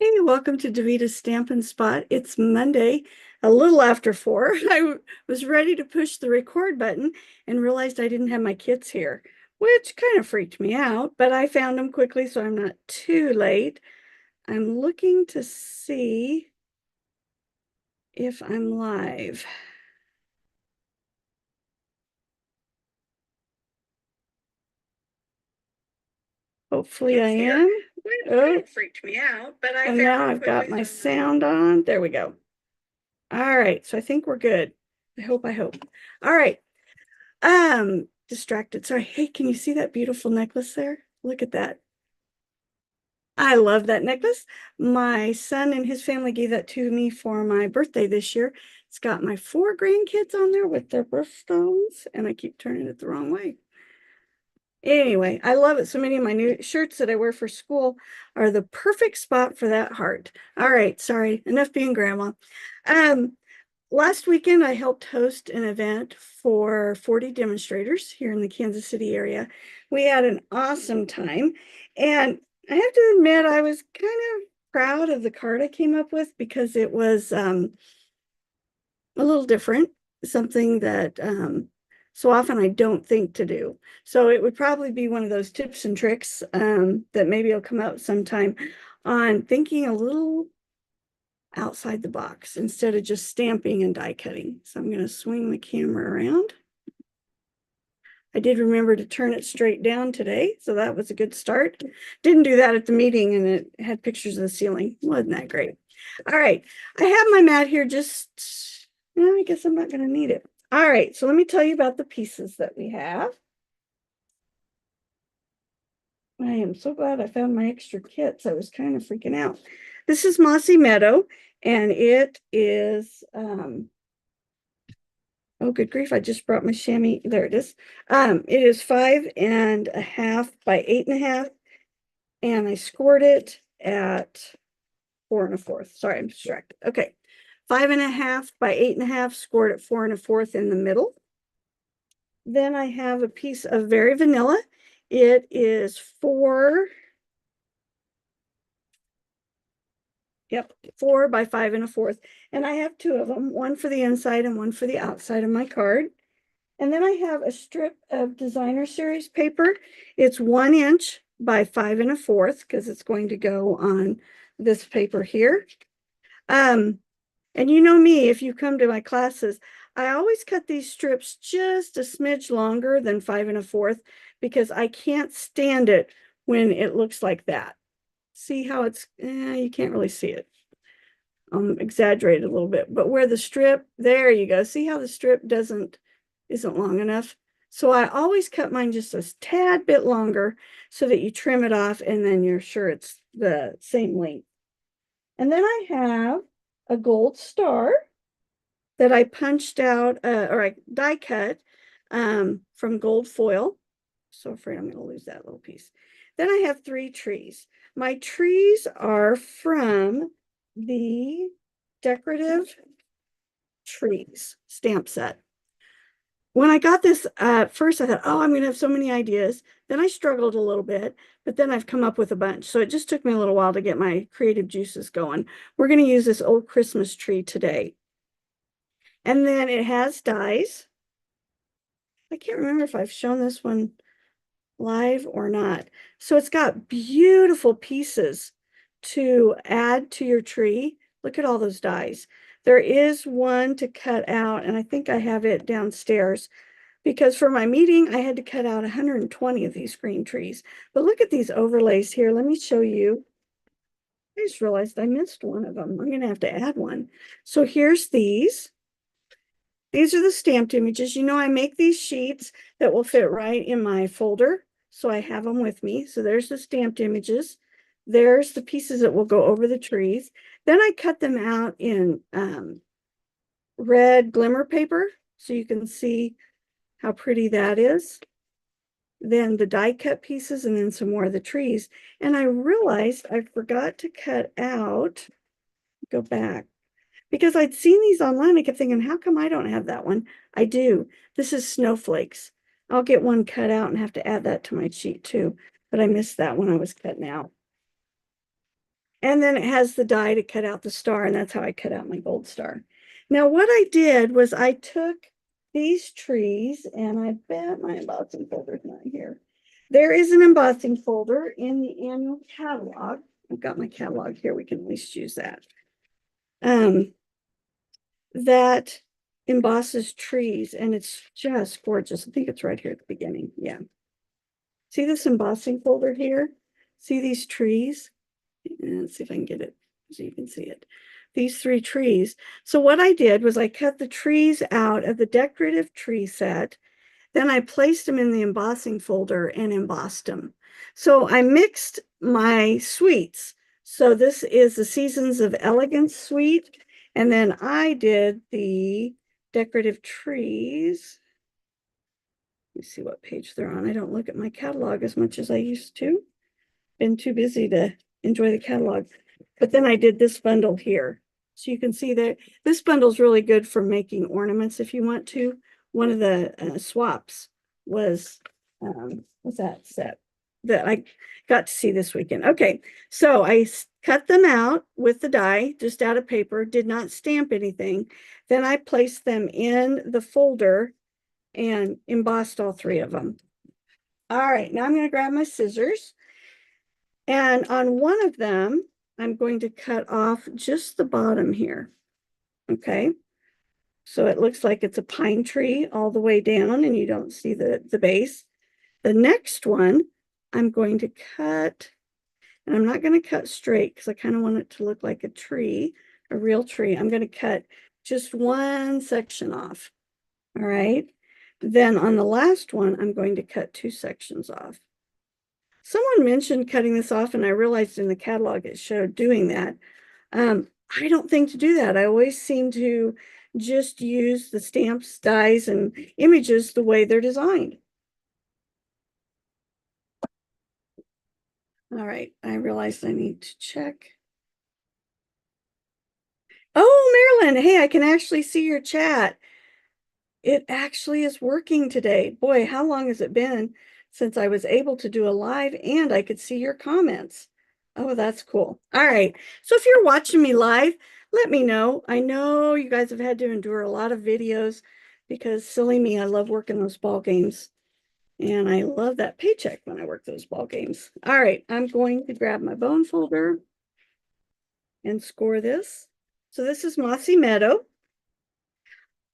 Hey, welcome to Davita's Stampin' Spot. It's Monday, a little after 4. I was ready to push the record button and realized I didn't have my kits here, which kind of freaked me out, but I found them quickly, so I'm not too late. I'm looking to see if I'm live. Hopefully I am. Oh, freaked me out, but I and now I've got my sound on. There we go. All right, so I think we're good. I hope. All right. Distracted. Sorry. Hey, can you see that beautiful necklace there? Look at that. I love that necklace. My son and his family gave that to me for my birthday this year. It's got my 4 grandkids on there with their birthstones, and I keep turning it the wrong way. Anyway, I love it. So many of my new shirts that I wear for school are the perfect spot for that heart. All right, sorry, enough being grandma. Um, Last weekend, I helped host an event for 40 demonstrators here in the Kansas City area. We had an awesome time. And I have to admit, I was kind of proud of the card I came up with because it was a little different, something that so often I don't think to do. So it would probably be one of those tips and tricks that maybe will come out sometime on thinking a little outside the box instead of just stamping and die cutting. So I'm going to swing the camera around. I did remember to turn it straight down today, so that was a good start. Didn't do that at the meeting, and it had pictures of the ceiling. Wasn't that great? All right, I have my mat here. I guess I'm not going to need it. All right, so let me tell you about the pieces that we have. I am so glad I found my extra kits. I was kind of freaking out. This is Mossy Meadow, and it is oh, good grief, I just brought my chamois. There it is. It is 5.5 by 8.5, and I scored it at 4 1/4. Sorry, I'm distracted. Okay. 5.5 by 8.5, scored at 4 1/4 in the middle. Then I have a piece of Very Vanilla. It is 4 by 5 1/4. And I have 2 of them, one for the inside and one for the outside of my card. And then I have a strip of designer series paper. It's 1 inch by 5 1/4 because it's going to go on this paper here. And you know me, if you come to my classes, I always cut these strips just a smidge longer than 5 1/4 because I can't stand it when it looks like that. See how you can't really see it. Exaggerated a little bit, but where the strip, there you go. See how the strip isn't long enough? So I always cut mine just a tad bit longer so that you trim it off and then you're sure it's the same length. And then I have a gold star that I punched out or I die cut from gold foil. So afraid I'm going to lose that little piece. Then I have 3 trees. My trees are from the Decorative Trees stamp set. When I got this first, I thought, oh, I'm going to have so many ideas. Then I struggled a little bit, but then I've come up with a bunch. So it just took me a little while to get my creative juices going. We're going to use this old Christmas tree today. And then it has dies. I can't remember if I've shown this one live or not. So it's got beautiful pieces to add to your tree. Look at all those dies. There is one to cut out, and I think I have it downstairs because for my meeting, I had to cut out 120 of these green trees. But look at these overlays here. Let me show you. I just realized I missed one of them. I'm going to have to add one. So here's these. These are the stamped images. You know, I make these sheets that will fit right in my folder. So I have them with me. So there's the stamped images. There's the pieces that will go over the trees. Then I cut them out in red glimmer paper so you can see how pretty that is. Then the die cut pieces and then some more of the trees. And I realized I forgot to cut out, go back, because I'd seen these online. I kept thinking, how come I don't have that one? I do. This is snowflakes. I'll get one cut out and have to add that to my sheet too. But I missed that when I was cutting out. And then it has the die to cut out the star, and that's how I cut out my gold star. Now, what I did was I took these trees, and I bet my embossing folder's not here. There is an embossing folder in the annual catalog. I've got my catalog here. We can at least use that. That embosses trees, and it's just gorgeous. I think it's right here at the beginning. Yeah. See this embossing folder here? See these trees? Let's see if I can get it so you can see it. These 3 trees. So what I did was I cut the trees out of the decorative tree set. Then I placed them in the embossing folder and embossed them. So I mixed my suites. So this is the Seasons of Elegance suite. And then I did the decorative trees. Let me see what page they're on. I don't look at my catalog as much as I used to. Been too busy to enjoy the catalog. But then I did this bundle here. So you can see that this bundle is really good for making ornaments if you want to. One of the swaps was that set that I got to see this weekend. Okay, so I cut them out with the die, just out of paper, did not stamp anything. Then I placed them in the folder and embossed all 3 of them. All right, now I'm going to grab my scissors. And on one of them, I'm going to cut off just the bottom here. Okay. So it looks like it's a pine tree all the way down and you don't see the base. The next one, I'm going to cut, and I'm not going to cut straight because I kind of want it to look like a tree, a real tree. I'm going to cut just one section off. All right. Then on the last one, I'm going to cut 2 sections off. Someone mentioned cutting this off, and I realized in the catalog it showed doing that. I don't think to do that. I always seem to just use the stamps, dies, and images the way they're designed. All right, I realized I need to check. Oh, Marilyn, hey, I can actually see your chat. It actually is working today. Boy, how long has it been since I was able to do a live and I could see your comments? Oh, that's cool. All right. So if you're watching me live, let me know. I know you guys have had to endure a lot of videos because silly me, I love working those ball games. And I love that paycheck when I work those ball games. All right, I'm going to grab my bone folder and score this. So this is Mossy Meadow.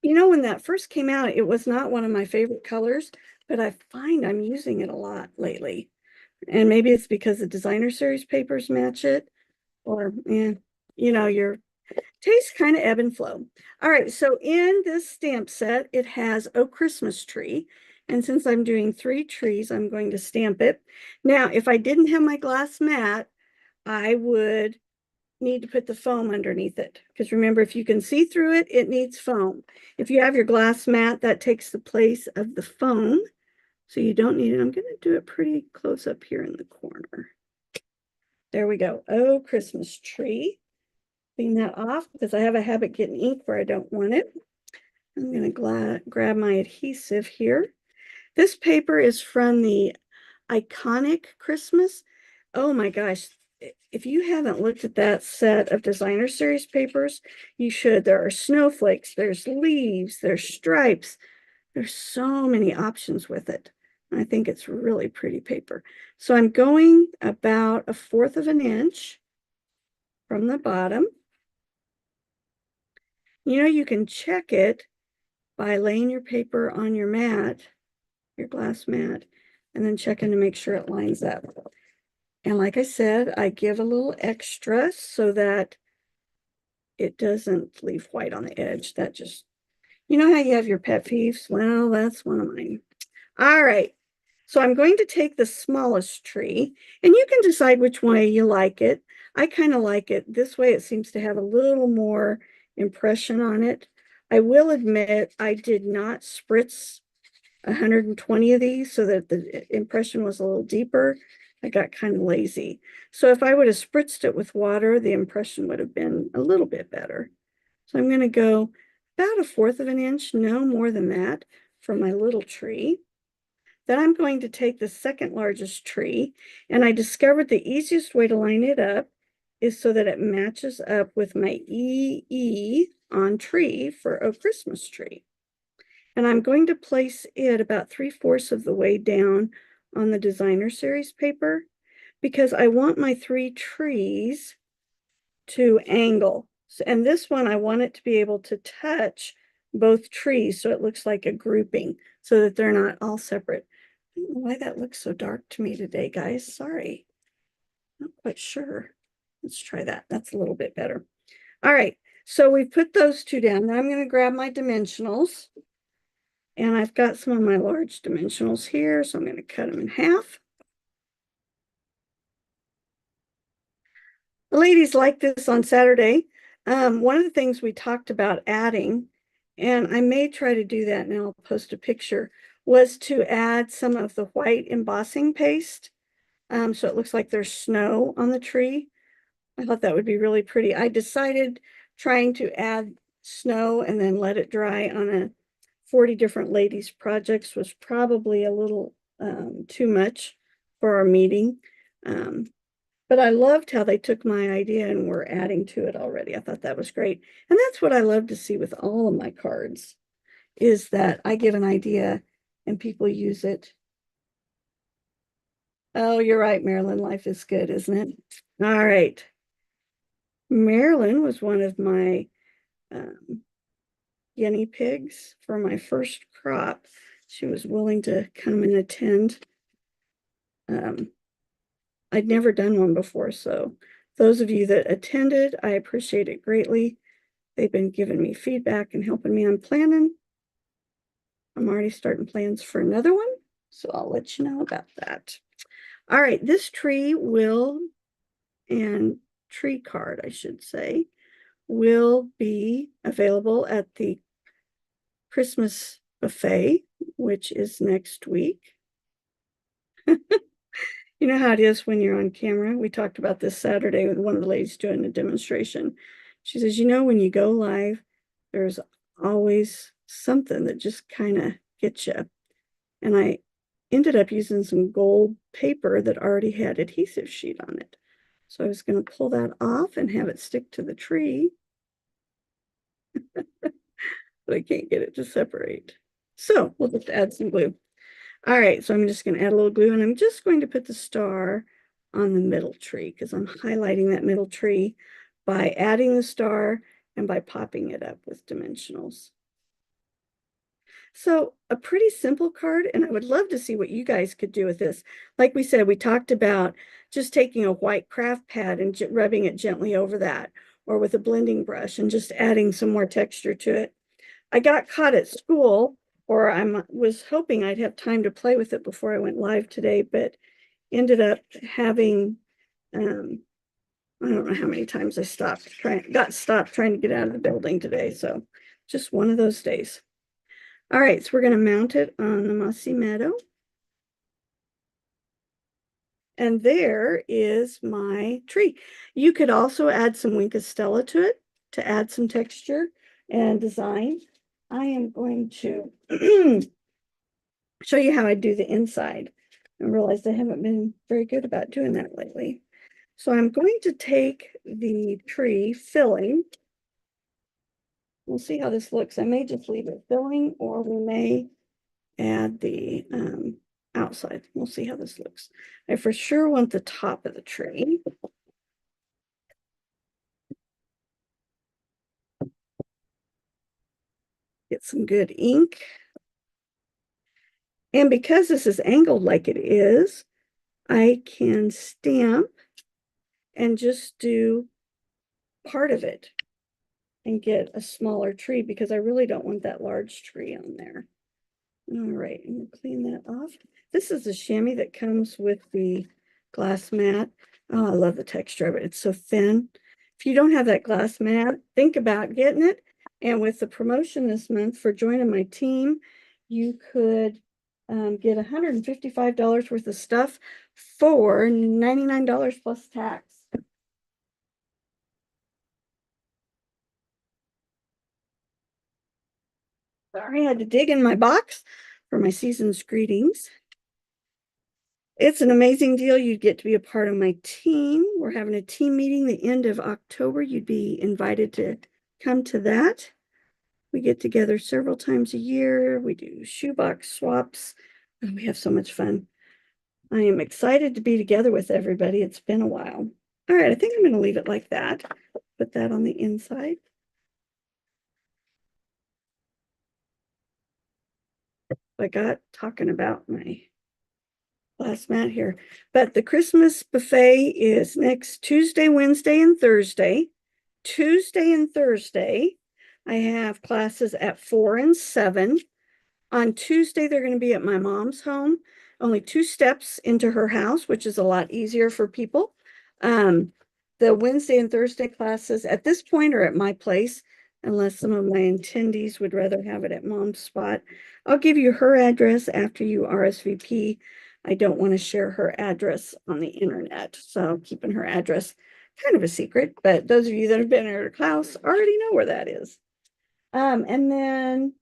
You know, when that first came out, it was not one of my favorite colors, but I find I'm using it a lot lately. And maybe it's because the designer series papers match it, or, you know, your taste kind of ebb and flow. All right, so in this stamp set, it has a Christmas tree. And since I'm doing 3 trees, I'm going to stamp it. Now, if I didn't have my glass mat, I would need to put the foam underneath it. Because remember, if you can see through it, it needs foam. If you have your glass mat, that takes the place of the foam. So you don't need it. I'm going to do it pretty close up here in the corner. There we go. Oh, Christmas tree. Clean that off because I have a habit getting ink where I don't want it. I'm going to grab my adhesive here. This paper is from the Iconic Christmas. Oh my gosh. If you haven't looked at that set of designer series papers, you should. There are snowflakes, there's leaves, there's stripes. There's so many options with it. I think it's really pretty paper. So I'm going about 1/4 of an inch from the bottom. You know, you can check it by laying your paper on your mat, your glass mat, and then checking to make sure it lines up. And like I said, I give a little extra so that it doesn't leave white on the edge. That just, you know how you have your pet peeves? Well, that's one of mine. All right. So I'm going to take the smallest tree, and you can decide which way you like it. I kind of like it this way. It seems to have a little more impression on it. I will admit I did not spritz 120 of these so that the impression was a little deeper. I got kind of lazy. So if I would have spritzed it with water, the impression would have been a little bit better. So I'm going to go about 1/4 of an inch, no more than that, for my little tree. Then I'm going to take the second largest tree, and I discovered the easiest way to line it up is so that it matches up with my EE on tree for a Christmas tree. And I'm going to place it about 3/4 of the way down on the designer series paper because I want my 3 trees to angle. And this one, I want it to be able to touch both trees so it looks like a grouping so that they're not all separate. I don't know why that looks so dark to me today, guys. Sorry. Not quite sure. Let's try that. That's a little bit better. All right. So we put those two down. Now I'm going to grab my dimensionals. And I've got some of my large dimensionals here. So I'm going to cut them in half. The ladies like this on Saturday. One of the things we talked about adding, and I may try to do that and I'll post a picture, was to add some of the white embossing paste. So it looks like there's snow on the tree. I thought that would be really pretty. I decided trying to add snow and then let it dry on a 40 different ladies projects was probably a little too much for our meeting. But I loved how they took my idea and were adding to it already. I thought that was great. And that's what I love to see with all of my cards is that I get an idea and people use it. Oh, you're right, Marilyn. Life is good, isn't it? All right. Marilyn was one of my guinea pigs for my first crop. She was willing to come and attend. I'd never done one before, so those of you that attended, I appreciate it greatly. They've been giving me feedback and helping me on planning. I'm already starting plans for another one, so I'll let you know about that. All right, this tree and tree card, I should say, will be available at the Christmas buffet, which is next week. You know how it is when you're on camera. We talked about this Saturday with one of the ladies doing a demonstration. She says, when you go live, there's always something that just kind of gets you. And I ended up using some gold paper that already had adhesive sheet on it. So I was going to pull that off and have it stick to the tree. But I can't get it to separate. So we'll just add some glue. All right, so I'm just going to add a little glue and I'm just going to put the star on the middle tree because I'm highlighting that middle tree by adding the star and by popping it up with dimensionals. So a pretty simple card, and I would love to see what you guys could do with this. Like we said, we talked about just taking a white craft pad and rubbing it gently over that, or with a blending brush and just adding some more texture to it. I got caught at school, or I was hoping I'd have time to play with it before I went live today, but ended up having, I don't know how many times I got stopped trying to get out of the building today. So just one of those days. All right, so we're going to mount it on the mossy meadow. And there is my tree. You could also add some Wink Stella to it to add some texture and design. I am going to show you how I do the inside. I realized I haven't been very good about doing that lately. So I'm going to take the tree filling. We'll see how this looks. I may just leave it filling, or we may add the outside. We'll see how this looks. I for sure want the top of the tree. Get some good ink. And because this is angled like it is, I can stamp and just do part of it and get a smaller tree because I really don't want that large tree on there. All right, I'm gonna clean that off. This is the chamois that comes with the glass mat. Oh, I love the texture of it. It's so thin. If you don't have that glass mat, think about getting it. And with the promotion this month for joining my team, you could get $155 worth of stuff for $99 plus tax. Sorry, I had to dig in my box for my season's greetings. It's an amazing deal. You'd get to be a part of my team. We're having a team meeting the end of October. You'd be invited to come to that. We get together several times a year. We do shoebox swaps, and we have so much fun. I am excited to be together with everybody. It's been a while. All right, I think I'm going to leave it like that. Put that on the inside. I got talking about my last mat here. But the Christmas buffet is next Tuesday, Wednesday, and Thursday. Tuesday and Thursday, I have classes at 4 and 7. On Tuesday, they're going to be at my mom's home, only 2 steps into her house, which is a lot easier for people. The Wednesday and Thursday classes at this point are at my place, unless some of my attendees would rather have it at mom's spot. I'll give you her address after you RSVP. I don't want to share her address on the internet, so keeping her address kind of a secret, but those of you that have been at her house already know where that is. And then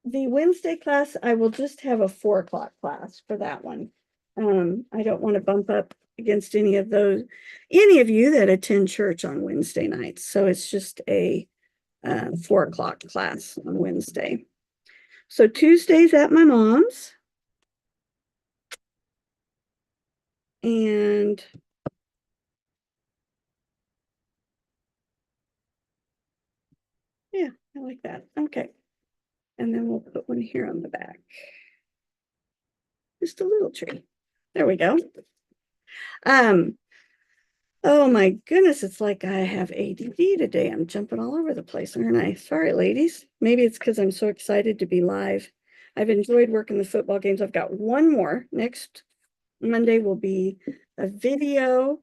the Wednesday class, I will just have a 4 o'clock class for that one. I don't want to bump up against any of you that attend church on Wednesday nights. So it's just a 4 o'clock class on Wednesday. So Tuesday's at my mom's. And yeah, I like that. Okay. And then we'll put one here on the back. Just a little tree. There we go. Oh my goodness, it's like I have ADD today. I'm jumping all over the place, aren't I? Sorry, ladies. Maybe it's because I'm so excited to be live. I've enjoyed working the football games. I've got one more. Next Monday will be a video,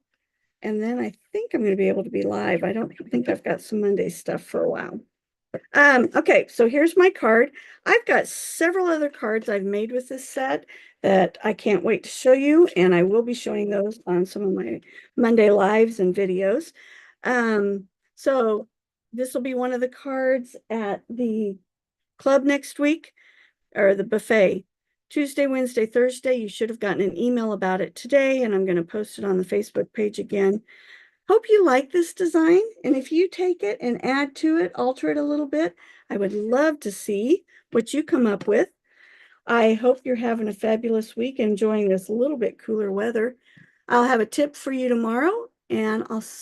and then I think I'm going to be able to be live. I don't think I've got some Monday stuff for a while. Okay, so here's my card. I've got several other cards I've made with this set that I can't wait to show you, and I will be showing those on some of my Monday lives and videos. So this will be one of the cards at the club next week, or the buffet. Tuesday, Wednesday, Thursday, you should have gotten an email about it today, and I'm going to post it on the Facebook page again. Hope you like this design, and if you take it and add to it, alter it a little bit, I would love to see what you come up with. I hope you're having a fabulous week, enjoying this little bit cooler weather. I'll have a tip for you tomorrow, and I'll